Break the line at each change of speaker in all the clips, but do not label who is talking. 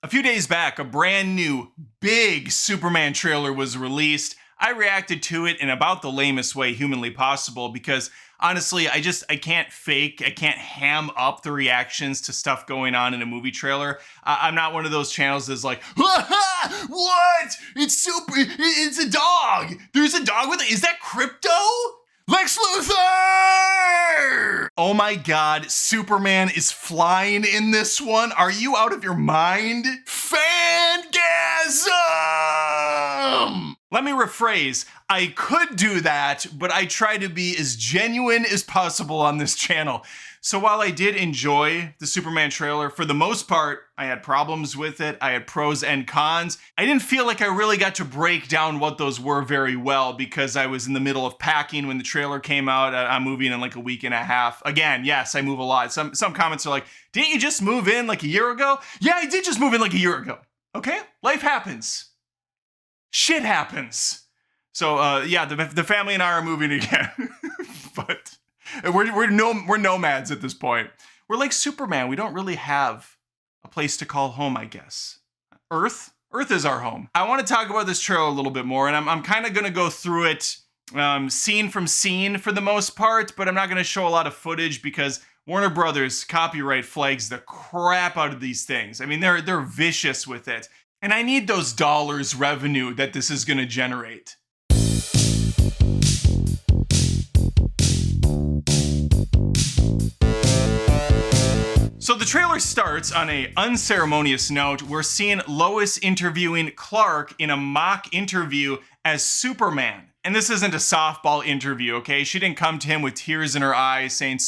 A few days back, a brand new, big Superman trailer was released. I reacted to it in about the lamest way humanly possible because honestly, I can't ham up the reactions to stuff going on in a movie trailer. I'm not one of those channels that's like, what? It's a dog. There's a dog is that Crypto? Lex Luthor! Oh my God, Superman is flying in this one. Are you out of your mind? Fangasm! Let me rephrase. I could do that, but I try to be as genuine as possible on this channel. So while I did enjoy the Superman trailer, for the most part, I had problems with it. I had pros and cons. I didn't feel like I really got to break down what those were very well because I was in the middle of packing when the trailer came out. I'm moving in like a week and a half. Again, yes, I move a lot. Some comments are like, didn't you just move in like a year ago? Yeah, I did just move in like a year ago. Okay, life happens. Shit happens. So yeah, the family and I are moving again. But we're nomads at this point. We're like Superman. We don't really have a place to call home, I guess. Earth is our home. I want to talk about this trailer a little bit more, and I'm kind of going to go through it scene from scene for the most part, but I'm not going to show a lot of footage because Warner Brothers copyright flags the crap out of these things. I mean, they're vicious with it. And I need those dollars revenue that this is going to generate. So the trailer starts on an unceremonious note. We're seeing Lois interviewing Clark in a mock interview as Superman. And this isn't a softball interview, okay? She didn't come to him with tears in her eyes saying,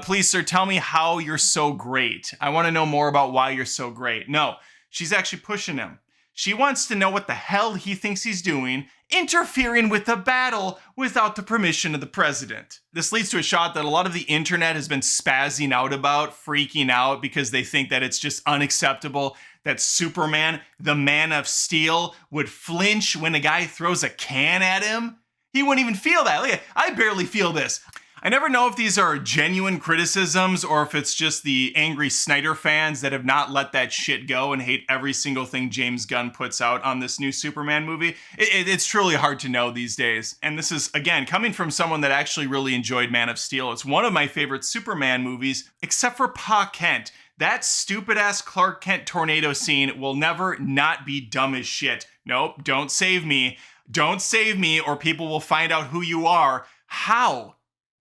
please, sir, tell me how you're so great. I want to know more about why you're so great. No, she's actually pushing him. She wants to know what the hell he thinks he's doing, interfering with the battle without the permission of the president. This leads to a shot that a lot of the internet has been spazzing out about, freaking out because they think that it's just unacceptable that Superman, the Man of Steel, would flinch when a guy throws a can at him. He wouldn't even feel that. Look, I barely feel this. I never know if these are genuine criticisms or if it's just the angry Snyder fans that have not let that shit go and hate every single thing James Gunn puts out on this new Superman movie. It's truly hard to know these days. And this is, again, coming from someone that actually really enjoyed Man of Steel. It's one of my favorite Superman movies, except for Pa Kent. That stupid-ass Clark Kent tornado scene will never not be dumb as shit. Nope, don't save me. Don't save me or people will find out who you are. How?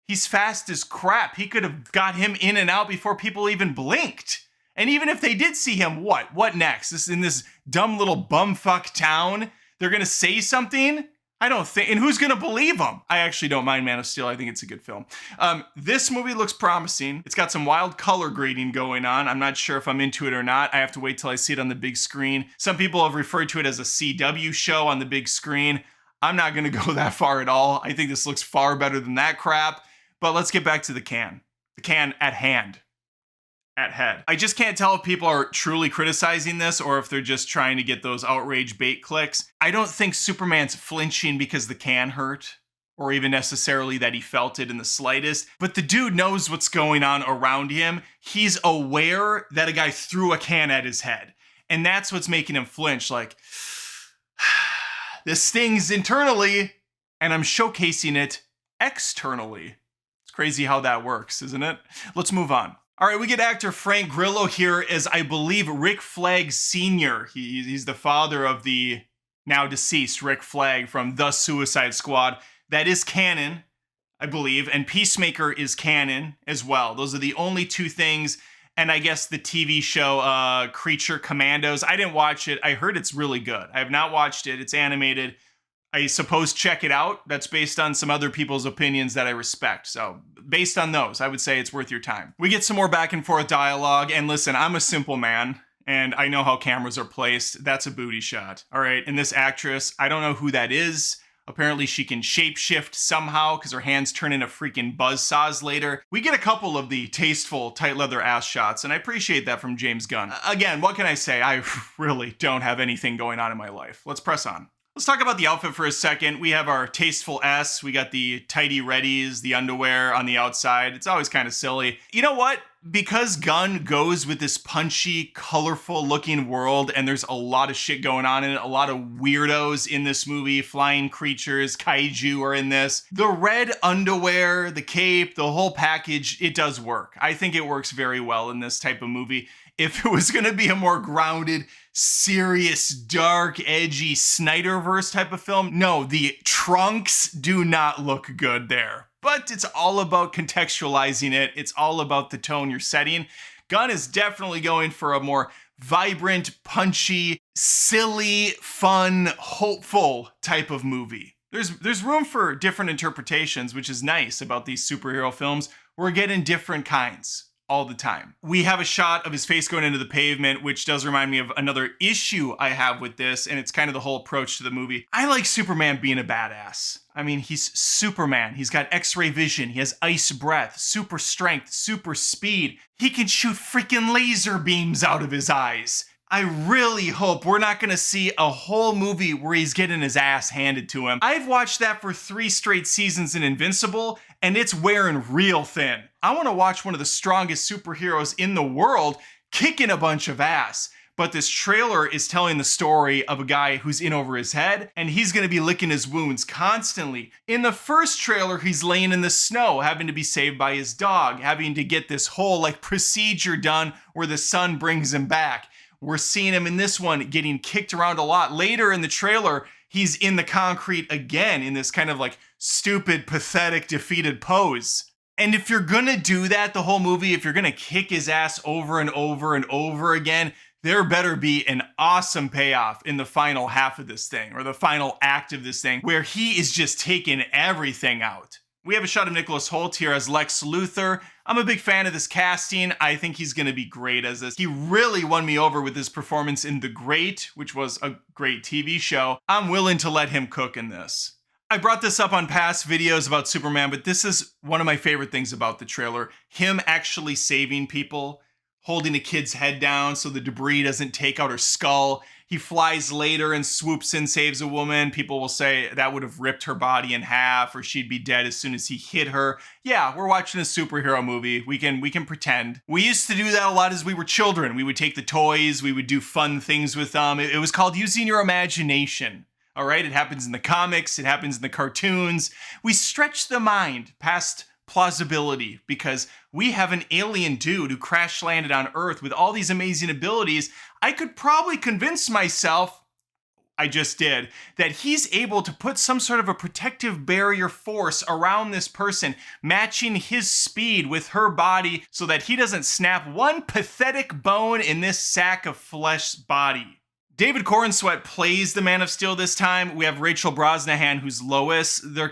He's fast as crap. He could have got him in and out before people even blinked. And even if they did see him, what next? This in this dumb little bumfuck town, they're gonna say something? I don't think, and who's gonna believe them? I actually don't mind Man of Steel. I think it's a good film. This movie looks promising. It's got some wild color grading going on. I'm not sure if I'm into it or not. I have to wait till I see it on the big screen. Some people have referred to it as a CW show on the big screen. I'm not gonna go that far at all. I think this looks far better than that crap. But let's get back to the can. The can at hand. At head. I just can't tell if people are truly criticizing this or if they're just trying to get those outrage bait clicks. I don't think Superman's flinching because the can hurt, or even necessarily that he felt it in the slightest. But the dude knows what's going on around him. He's aware that a guy threw a can at his head. And that's what's making him flinch. Like, this stings internally, and I'm showcasing it externally. Crazy how that works, isn't it? Let's move on. All right, we get actor Frank Grillo here as, I believe, Rick Flag Sr. He's the father of the now deceased Rick Flag from The Suicide Squad. That is canon, I believe, and Peacemaker is canon as well. Those are the only two things, and I guess the TV show Creature Commandos. I didn't watch it. I heard it's really good. I have not watched it. It's animated. I suppose check it out. That's based on some other people's opinions that I respect. So based on those, I would say it's worth your time. We get some more back and forth dialogue. And listen, I'm a simple man and I know how cameras are placed. That's a booty shot. All right. And this actress, I don't know who that is. Apparently she can shapeshift somehow because her hands turn into freaking buzzsaws later. We get a couple of the tasteful tight leather ass shots and I appreciate that from James Gunn. Again, what can I say? I really don't have anything going on in my life. Let's press on. Let's talk about the outfit for a second. We have our tasteful S. We got the tidy readies, the underwear on the outside. It's always kind of silly. You know what? Because Gunn goes with this punchy, colorful looking world, and there's a lot of shit going on in it, a lot of weirdos in this movie, flying creatures, kaiju are in this. The red underwear, the cape, the whole package, it does work. I think it works very well in this type of movie. If it was gonna be a more grounded, serious, dark, edgy Snyderverse type of film, no, the trunks do not look good there. But it's all about contextualizing it. It's all about the tone you're setting. Gunn is definitely going for a more vibrant, punchy, silly, fun, hopeful type of movie. There's room for different interpretations, which is nice about these superhero films. We're getting different kinds all the time. We have a shot of his face going into the pavement, which does remind me of another issue I have with this, and it's kind of the whole approach to the movie. I like Superman being a badass. I mean, he's Superman. He's got X-ray vision. He has ice breath, super strength, super speed. He can shoot freaking laser beams out of his eyes. I really hope we're not gonna see a whole movie where he's getting his ass handed to him. I've watched that for 3 straight seasons in Invincible, and it's wearing real thin. I wanna watch one of the strongest superheroes in the world kicking a bunch of ass. But this trailer is telling the story of a guy who's in over his head, and he's gonna be licking his wounds constantly. In the first trailer, he's laying in the snow, having to be saved by his dog, having to get this whole procedure done where the sun brings him back. We're seeing him in this one getting kicked around a lot. Later in the trailer, he's in the concrete again in this kind of stupid, pathetic, defeated pose. And if you're gonna do that the whole movie, if you're gonna kick his ass over and over and over again, there better be an awesome payoff in the final half of this thing, or the final act of this thing, where he is just taking everything out. We have a shot of Nicholas Hoult here as Lex Luthor. I'm a big fan of this casting. I think he's gonna be great as this. He really won me over with his performance in The Great, which was a great TV show. I'm willing to let him cook in this. I brought this up on past videos about Superman, but this is one of my favorite things about the trailer. Him actually saving people, holding a kid's head down so the debris doesn't take out her skull. He flies later and swoops in, saves a woman. People will say that would have ripped her body in half, or she'd be dead as soon as he hit her. Yeah, we're watching a superhero movie. We can pretend. We used to do that a lot as we were children. We would take the toys, we would do fun things with them. It was called using your imagination. All right, it happens in the comics, it happens in the cartoons. We stretch the mind past plausibility because we have an alien dude who crash landed on Earth with all these amazing abilities. I could probably convince myself, I just did, that he's able to put some sort of a protective barrier force around this person, matching his speed with her body so that he doesn't snap one pathetic bone in this sack of flesh body. David Corenswet plays the Man of Steel this time. We have Rachel Brosnahan, who's Lois. They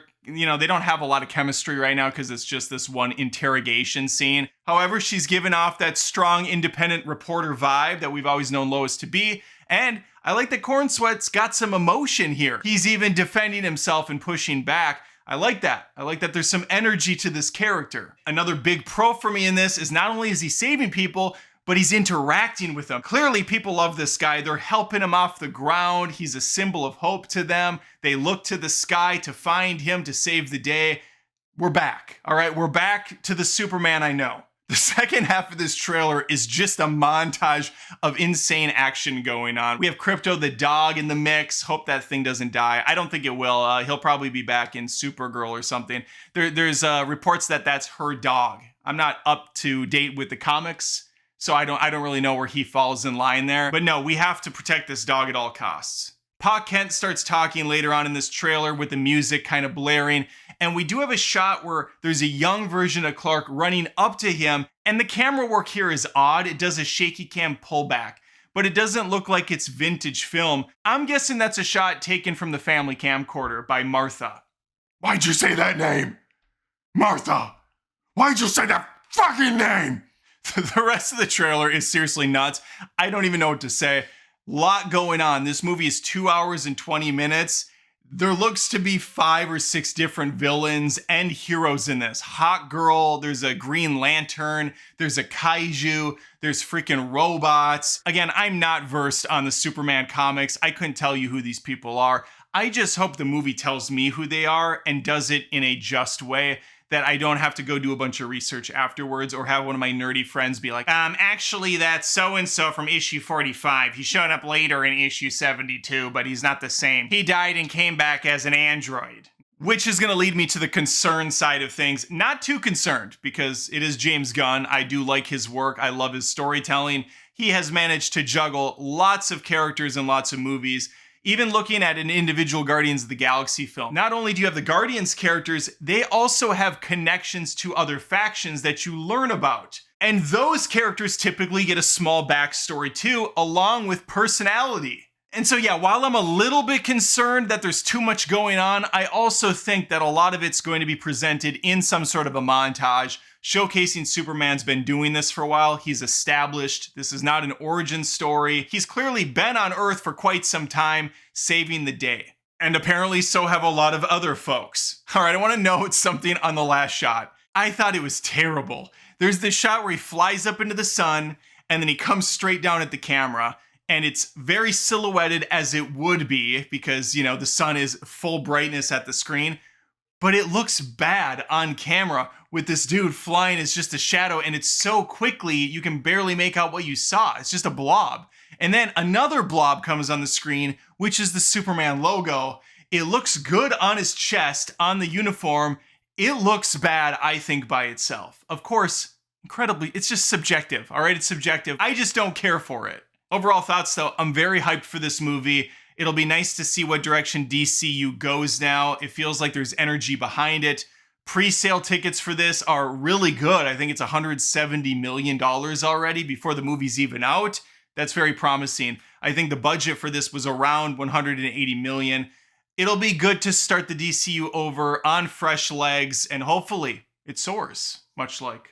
don't have a lot of chemistry right now because it's just this one interrogation scene. However, she's given off that strong, independent reporter vibe that we've always known Lois to be. And I like that Corenswet's got some emotion here. He's even defending himself and pushing back. I like that. I like that there's some energy to this character. Another big pro for me in this is not only is he saving people, but he's interacting with them. Clearly, people love this guy. They're helping him off the ground. He's a symbol of hope to them. They look to the sky to find him to save the day. We're back, all right? We're back to the Superman I know. The second half of this trailer is just a montage of insane action going on. We have Crypto the dog in the mix. Hope that thing doesn't die. I don't think it will. He'll probably be back in Supergirl or something. There's reports that that's her dog. I'm not up to date with the comics, so I don't really know where he falls in line there. But no, we have to protect this dog at all costs. Pa Kent starts talking later on in this trailer with the music kind of blaring. And we do have a shot where there's a young version of Clark running up to him. And the camera work here is odd. It does a shaky cam pullback, but it doesn't look like it's vintage film. I'm guessing that's a shot taken from the family camcorder by Martha. Why'd you say that name? Martha! Why'd you say that fucking name? The rest of the trailer is seriously nuts. I don't even know what to say. Lot going on. This movie is 2 hours and 20 minutes. There looks to be 5 or 6 different villains and heroes in this. Hawk Girl, there's a Green Lantern, there's a kaiju, there's freaking robots. Again, I'm not versed on the Superman comics. I couldn't tell you who these people are. I just hope the movie tells me who they are and does it in a just way, that I don't have to go do a bunch of research afterwards or have one of my nerdy friends be like, actually that's so-and-so from issue 45. He showed up later in issue 72, but he's not the same. He died and came back as an android. Which is gonna lead me to the concern side of things. Not too concerned, because it is James Gunn. I do like his work. I love his storytelling. He has managed to juggle lots of characters in lots of movies. Even looking at an individual Guardians of the Galaxy film, not only do you have the Guardians characters, they also have connections to other factions that you learn about. And those characters typically get a small backstory too, along with personality. And so yeah, while I'm a little bit concerned that there's too much going on, I also think that a lot of it's going to be presented in some sort of a montage, showcasing Superman's been doing this for a while. He's established. This is not an origin story. He's clearly been on Earth for quite some time, saving the day. And apparently so have a lot of other folks. All right, I want to note something on the last shot. I thought it was terrible. There's this shot where he flies up into the sun, and then he comes straight down at the camera. And it's very silhouetted, as it would be, because, you know, the sun is full brightness at the screen. But it looks bad on camera with this dude flying as just a shadow, and it's so quickly you can barely make out what you saw. It's just a blob. And then another blob comes on the screen, which is the Superman logo. It looks good on his chest, on the uniform. It looks bad, I think, by itself. Of course, incredibly, it's just subjective, all right? It's subjective. I just don't care for it. Overall thoughts though, I'm very hyped for this movie. It'll be nice to see what direction DCU goes now. It feels like there's energy behind it. Pre-sale tickets for this are really good. I think it's $170 million already before the movie's even out. That's very promising. I think the budget for this was around $180 million. It'll be good to start the DCU over on fresh legs, and hopefully it soars, much like,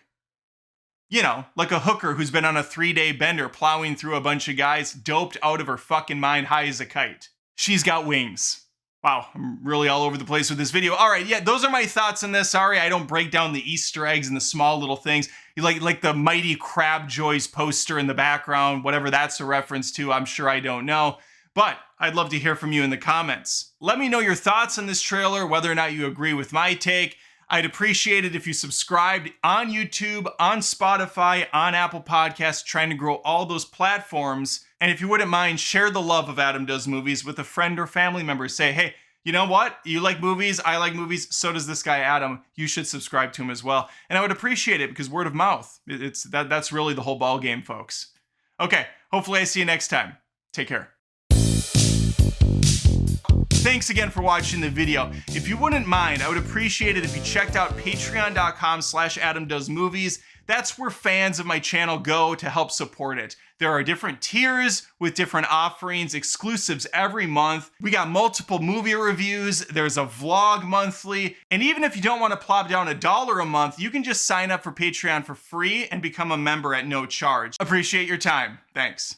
you know, like a hooker who's been on a 3-day bender plowing through a bunch of guys doped out of her fucking mind high as a kite. She's got wings. Wow, I'm really all over the place with this video. All right, yeah, those are my thoughts on this. Sorry, I don't break down the Easter eggs and the small little things. Like the Mighty Crabjoy's poster in the background, whatever that's a reference to, I'm sure I don't know. But I'd love to hear from you in the comments. Let me know your thoughts on this trailer, whether or not you agree with my take. I'd appreciate it if you subscribed on YouTube, on Spotify, on Apple Podcasts, trying to grow all those platforms. And if you wouldn't mind, share the love of Adam Does Movies with a friend or family member. Say, hey, you know what? You like movies, I like movies, so does this guy Adam. You should subscribe to him as well. And I would appreciate it because word of mouth, that's really the whole ball game, folks. Okay, hopefully I see you next time. Take care. Thanks again for watching the video. If you wouldn't mind, I would appreciate it if you checked out patreon.com/AdamDoesMovies. That's where fans of my channel go to help support it. There are different tiers with different offerings, exclusives every month. We got multiple movie reviews. There's a vlog monthly. And even if you don't want to plop down $1 a month, you can just sign up for Patreon for free and become a member at no charge. Appreciate your time. Thanks.